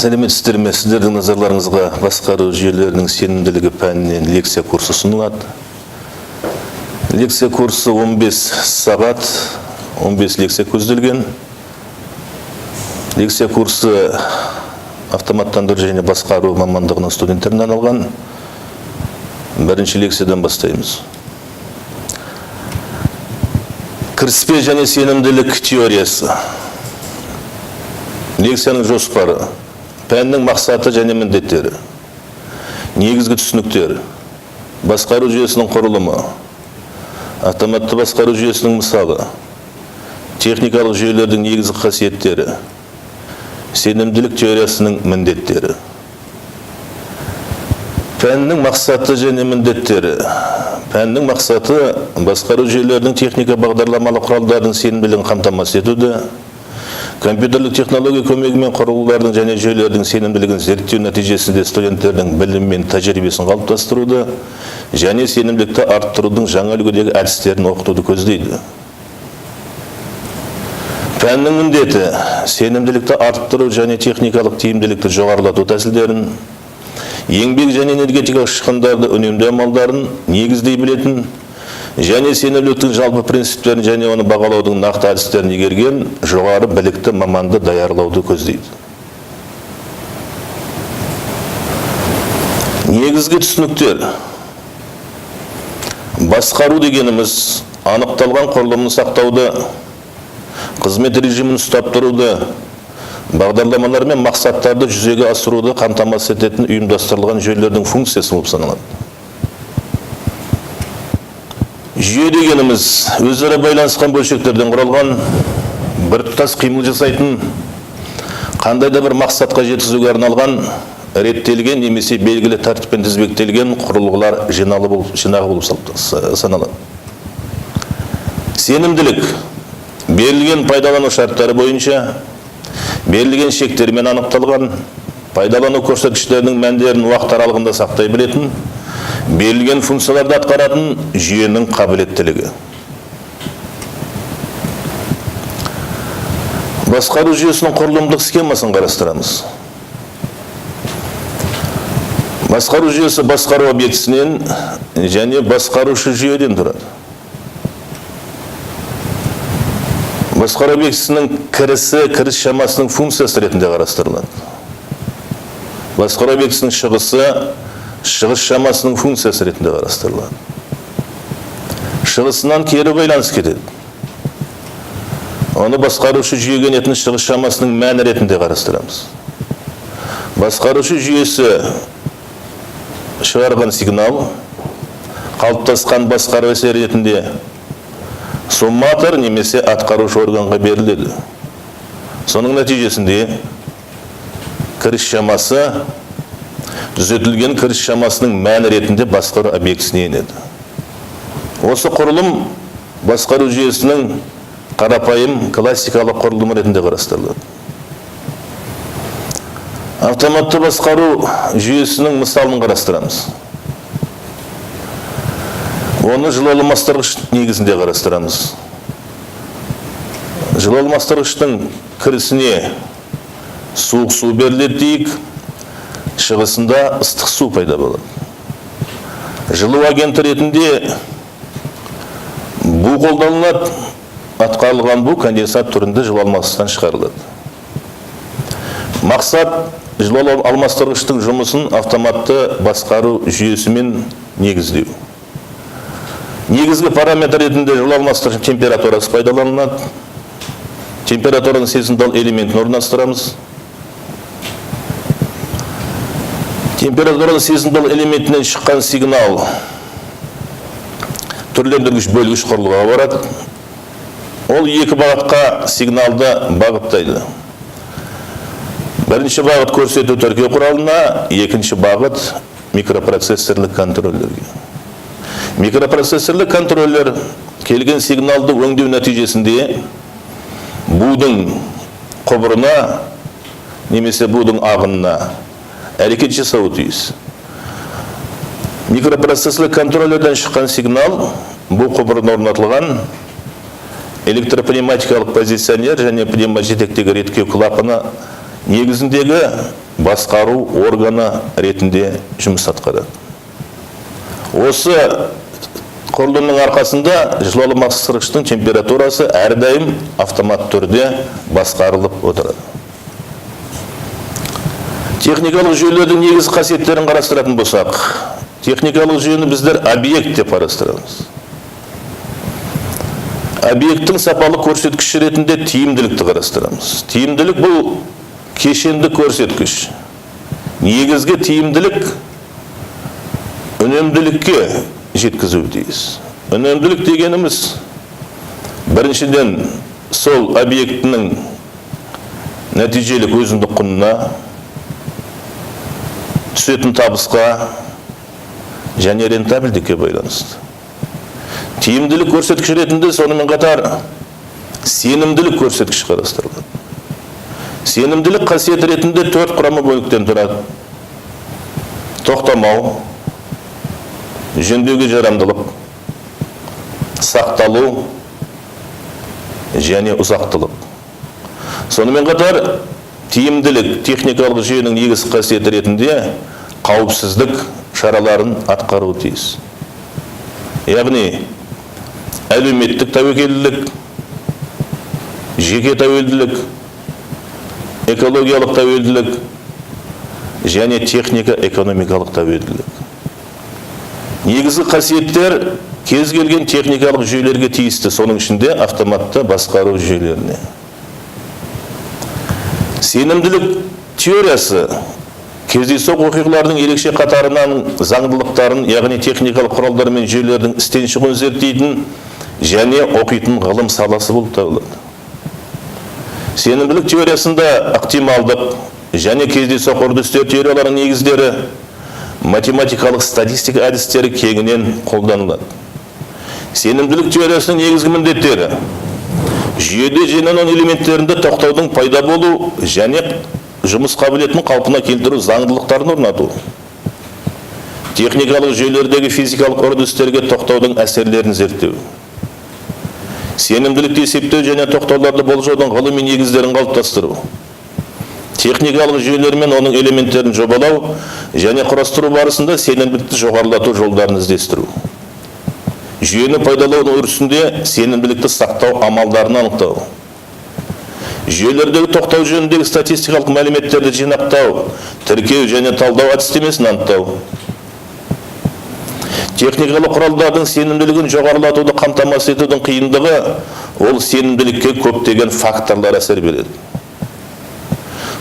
Сәлеметсіздер ме? Сіздердің назарларыңызға басқару жүйелерінің сенімділігі пәнінен лекция курсы ұсынылады. Лекция курсы 15 сағат, 15 лекция көзделген. Лекция курсы автоматтандыру және басқару мамандығының студенттерінен алған. Бірінші лекциядан бастаймыз. Кіріспе және сенімділік теориясы. Лекцияның жоспары. Пәннің мақсаты және міндеттері, негізгі түсініктер, басқару жүйесінің құрылымы, автоматты басқару жүйесінің мысалы, техникалық жүйелердің негізгі қасиеттері, сенімділік теориясының міндеттері. Пәннің мақсаты және міндеттері. Пәннің мақсаты басқару жүйелердің техника бағдарламалық құралдардың сенімділігін қамтамасыз етуді, компьютерлік технология көмегімен құрылғылардың және жүйелердің сенімділігін зерттеу нәтижесінде студенттердің білім мен тәжірибесін қалыптастыруды және сенімділікті арттырудың жаңа үлгідегі әдістерін оқытуды көздейді. Пәннің міндеті сенімділікті арттыру және техникалық тиімділікті жоғарылату тәсілдерін, еңбек және энергетикалық шығындарды үнемдеу амалдарын негіздей білетін және сенімділіктің жалпы принциптерін және оны бағалаудың нақты әдістерін игерген жоғары білікті маманды даярлауды көздейді. Негізгі түсініктер. Басқару дегеніміз анықталған құрылымын сақтауды, қызмет режимін ұстап тұруды, бағдарламалар мен мақсаттарды жүзеге асыруды қамтамасыз ететін ұйымдастырылған жүйелердің функциясы болып саналады. Жүйе дегеніміз өзара байланысқан бөлшектерден құралған, біртұтас қимыл жасайтын, қандай да бір мақсатқа жеткізуге арналған, реттелген немесе белгілі тәртіппен тізбектелген құрылғылар жинағы болып саналады. Сенімділік берілген пайдалану шарттары бойынша берілген шектермен анықталған, пайдалану көрсеткіштерінің мәндерін уақыт аралығында сақтай білетін, берілген функцияларды атқаратын жүйенің қабілеттілігі. Басқару жүйесінің құрылымдық схемасын қарастырамыз. Басқару жүйесі басқару объектісінен және басқарушы жүйеден тұрады. Басқару объектісінің кіріс шамасының функциясы ретінде қарастырылады. Басқару объектісінің шығыс шамасының функциясы ретінде қарастырылады. Шығысынан кері байланыс кетеді. Оны басқарушы жүйеге енетін шығыс шамасының мәні ретінде қарастырамыз. Басқарушы жүйесі шығарған сигнал қалыптасқан басқару әсері ретінде сумматор немесе атқарушы органға беріледі. Соның нәтижесінде кіріс шамасы түзетілген кіріс шамасының мәні ретінде басқару объектісіне енеді. Осы құрылым басқару жүйесінің қарапайым классикалық құрылымы ретінде қарастырылады. Автоматты басқару жүйесінің мысалын қарастырамыз. Оны жылу алмастырғыш негізінде қарастырамыз. Жылу алмастырғыштың кірісіне суық су беріледі дейік, шығысында ыстық су пайда болады. Жылу агенті ретінде бу қолданылады, атқарылған бу конденсат түрінде жылу алмастырғыштан шығарылады. Мақсат жылу алмастырғыштың жұмысын автоматты басқару жүйесімен негіздеу. Негізгі параметр ретінде жылу алмастырғыштың температурасы пайдаланылады. Температураның сезімтал элементін орналастырамыз. Температураның сезімтал элементінен шыққан сигнал түрлендіргіш бөлгіш құрылғыға барады. Ол екі бағытқа сигналды бағыттайды. Бірінші бағыт көрсету тіркеу құралына, екінші бағыт микропроцессорлық контроллерге. Микропроцессорлық контроллер келген сигналды өңдеу нәтижесінде будың құбырына немесе будың ағынына әрекет жасауы тиіс. Микропроцессорлық контроллерден шыққан сигнал бұл құбырына орнатылған электропневматикалық позиционер және пневможетектегі реттеу клапаны негізіндегі басқару органы ретінде жұмыс атқарады. Осы құрылымның арқасында жылулы масқырғыштың температурасы әрдайым автомат түрде басқарылып отырады. Техникалық жүйелердің негізгі қасиеттерін қарастыратын болсақ, техникалық жүйені біздер объект деп қарастырамыз. Объекттің сапалы көрсеткіші ретінде тиімділікті қарастырамыз. Тиімділік бұл кешенді көрсеткіш. Негізгі тиімділік үнемділікке жеткізуі тиіс. Үнемділік дегеніміз біріншіден сол объектінің нәтижелік өзіндік құнына, түсетін табысқа және рентабельдікке байланысты. Тиімділік көрсеткіш ретінде сонымен қатар сенімділік көрсеткіш қарастырылады. Сенімділік қасиет ретінде 4 құрамы бөліктен тұрады. Тоқтамау, жөндеуге жарамдылық, сақталу және ұзақтылық. Сонымен қатар тиімділік техникалық жүйенің негізгі қасиеті ретінде қауіпсіздік шараларын атқару тиіс. Яғни әлеуметтік тәуекелділік, жеке тәуелділік, экологиялық тәуелділік және техника экономикалық тәуелділік. Негізгі қасиеттер кез келген техникалық жүйелерге тиісті, соның ішінде автоматты басқару жүйелеріне. Сенімділік теориясы кездейсоқ оқиғалардың ерекше қатарынан заңдылықтарын, яғни техникалық құралдар мен жүйелердің істен шығуын зерттейтін және оқитын ғылым саласы болып табылады. Сенімділік теориясында ықтималдық және кездейсоқ үрдістер теорияларының негіздері, математикалық статистика әдістері кеңінен қолданылады. Сенімділік теориясының негізгі міндеттері жүйеде және оның элементтерінде тоқтаудың пайда болу және жұмыс қабілетін қалпына келтіру заңдылықтарын орнату. Техникалық жүйелердегі физикалық үрдістерге тоқтаудың әсерлерін зерттеу. Сенімділікті есептеу және тоқтауларды болжаудың ғылыми негіздерін қалыптастыру. Техникалық жүйелер мен оның элементтерін жобалау және құрастыру барысында сенімділікті жоғарылату жолдарын іздестіру. Жүйені пайдалаудың үрдісінде сенімділікті сақтау амалдарын анықтау. Жүйелердегі тоқтау жөніндегі статистикалық мәліметтерді жинақтау, тіркеу және талдау әдістемесін анықтау. Техникалық құралдардың сенімділігін жоғарылатуды қамтамасыз етудің қиындығы, ол сенімділікке көптеген факторлар әсер береді.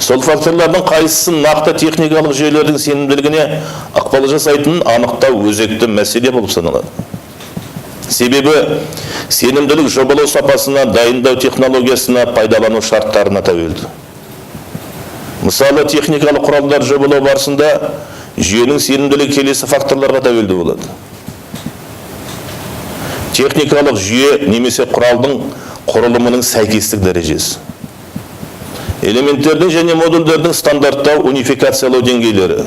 Сол факторлардың қайсысын нақты техникалық жүйелердің сенімділігіне ықпал жасайтынын анықтау өзекті мәселе болып саналады. Себебі сенімділік жобалау сапасына, дайындау технологиясына, пайдалану шарттарына тәуелді. Мысалы, техникалық құралдар жобалау барысында жүйенің сенімділігі келесі факторларға тәуелді болады. Техникалық жүйе немесе құралдың құрылымының сәйкестік дәрежесі. Элементтердің және модульдердің стандарттау, унификациялау деңгейлері.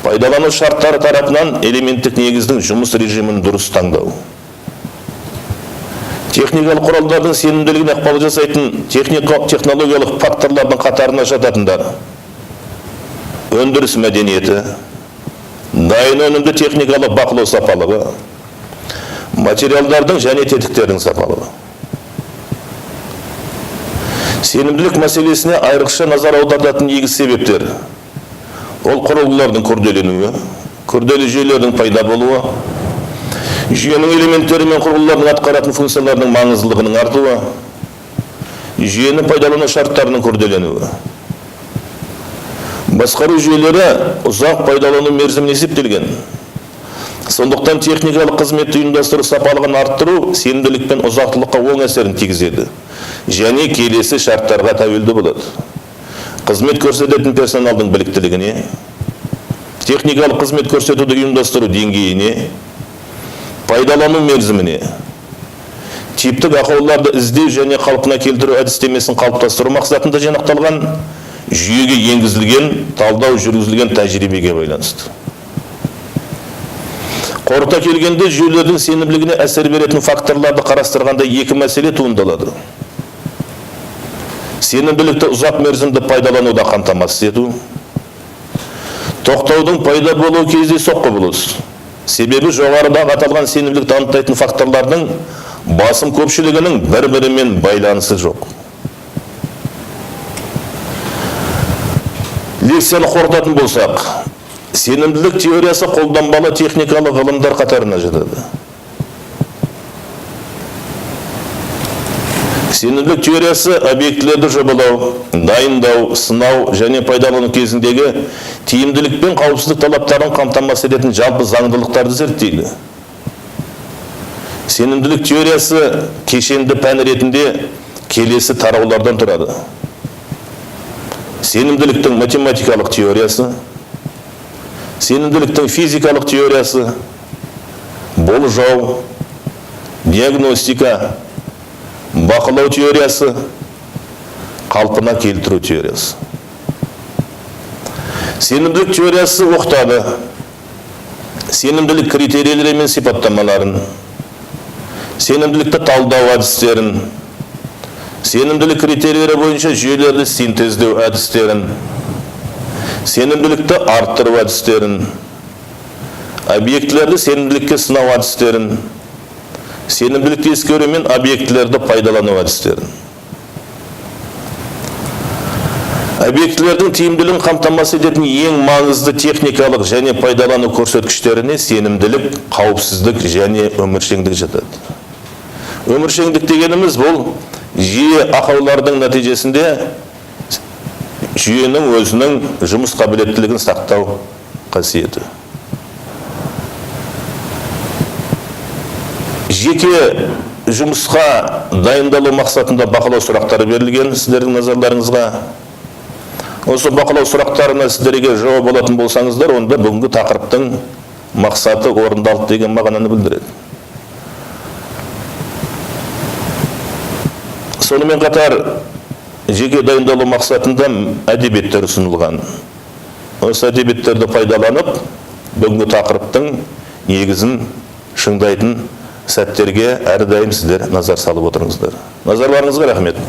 Пайдалану шарттары тарапынан элементтік негіздің жұмыс режимін дұрыс таңдау. Техникалық құралдардың сенімділігіне ықпал жасайтын технологиялық факторлардың қатарына жататындар: өндіріс мәдениеті, дайын өнімді техникалық бақылау сапалығы, материалдардың және тетіктердің сапалығы. Сенімділік мәселесіне айрықша назар аударатын негізгі себептер: ол құрылғылардың күрделенуі, күрделі жүйелердің пайда болуы, жүйенің элементтері мен құрылғылардың атқаратын функцияларының маңыздылығының артуы, жүйені пайдалану шарттарының күрделенуі. Басқару жүйелері ұзақ пайдалану мерзіміне есептелген. Сондықтан техникалық қызметті ұйымдастыру сапалығын арттыру сенімділік пен ұзақтылыққа оң әсерін тигізеді және келесі шарттарға тәуелді болады. қызмет көрсететін персоналдың біліктілігіне, техникалық қызмет көрсетуді ұйымдастыру деңгейіне, пайдалану мерзіміне, типтік ақауларды іздеу және қалпына келтіру әдістемесін қалыптастыру мақсатында жинақталған жүйеге енгізілген талдау жүргізілген тәжірибеге байланысты. Қорыта келгенде жүйелердің сенімділігіне әсер беретін факторларды қарастырғанда екі мәселе туындалады. Сенімділікті ұзақ мерзімді пайдалануда қамтамасыз ету, тоқтаудың пайда болу кезде соққы бұлыс. Себебі жоғарыдағы аталған сенімділік танытатын факторлардың басым көпшілігінің бір-бірімен байланысы жоқ. Лекцияны қорытатын болсақ, сенімділік теориясы қолданбалы техникалық ғылымдар қатарына жатады. Сенімділік теориясы объектілерді жобалау, дайындау, сынау және пайдалану кезіндегі тиімділік пен қауіпсіздік талаптарын қамтамасыз ететін жалпы заңдылықтарды зерттейді. Сенімділік теориясы кешенді пән ретінде келесі тараулардан тұрады. Сенімділіктің математикалық теориясы, сенімділіктің физикалық теориясы, болжау, диагностика, бақылау теориясы, қалпына келтіру теориясы. Сенімділік теориясы оқытады сенімділік критерийлері мен сипаттамаларын, сенімділікті талдау әдістерін, сенімділік критерийлері бойынша жүйелерді синтездеу әдістерін, сенімділікті арттыру әдістерін, объектілерді сенімділікке сынау әдістерін, сенімділікті ескеру мен объектілерді пайдалану әдістерін. Объектілердің тиімділігін қамтамасыз ететін ең маңызды техникалық және пайдалану көрсеткіштеріне сенімділік, қауіпсіздік және өміршеңдік жатады. Өміршеңдік дегеніміз бұл жиі ақаулардың нәтижесінде жүйенің өзінің жұмыс қабілеттілігін сақтау қасиеті. Жеке жұмысқа дайындалу мақсатында бақылау сұрақтары берілген сіздердің назарларыңызға. Осы бақылау сұрақтарына сіздерге жауап алатын болсаңыздар, онда бүгінгі тақырыптың мақсаты орындалды деген мағынаны білдіреді. Сонымен қатар жеке дайындалу мақсатында әдебиеттер ұсынылған. Осы әдебиеттерді пайдаланып, бүгінгі тақырыптың негізін шыңдайтын сәттерге әрдайым сіздер назар салып отырыңыздар. Назарларыңызға рахмет.